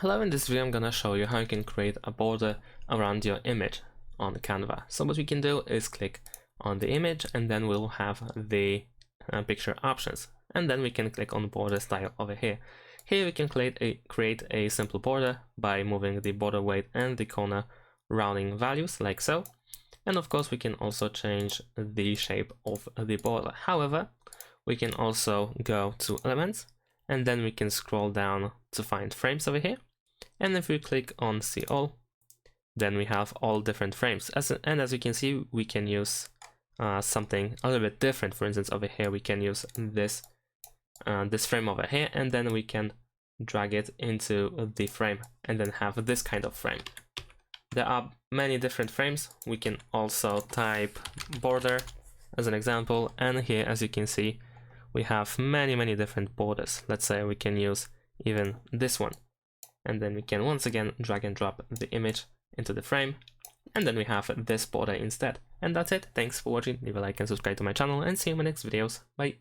Hello, in this video I'm gonna show you how you can create a border around your image on Canva. So what we can do is click on the image and then we'll have the picture options, and then we can click on border style over here. Here we can create a simple border by moving the border weight and the corner rounding values like so, and of course we can also change the shape of the border. However, we can also go to elements and then we can scroll down to find frames over here. And if we click on see all, then we have all different frames. And as you can see, we can use something a little bit different. For instance, over here, we can use this frame over here, and then we can drag it into the frame and then have this kind of frame. There are many different frames. We can also type border as an example. And here, as you can see, we have many different borders. Let's say we can use even this one. And then we can once again drag and drop the image into the frame, and then we have this border instead. And that's it. Thanks for watching. Leave a like and subscribe to my channel, and see you in my next videos. Bye.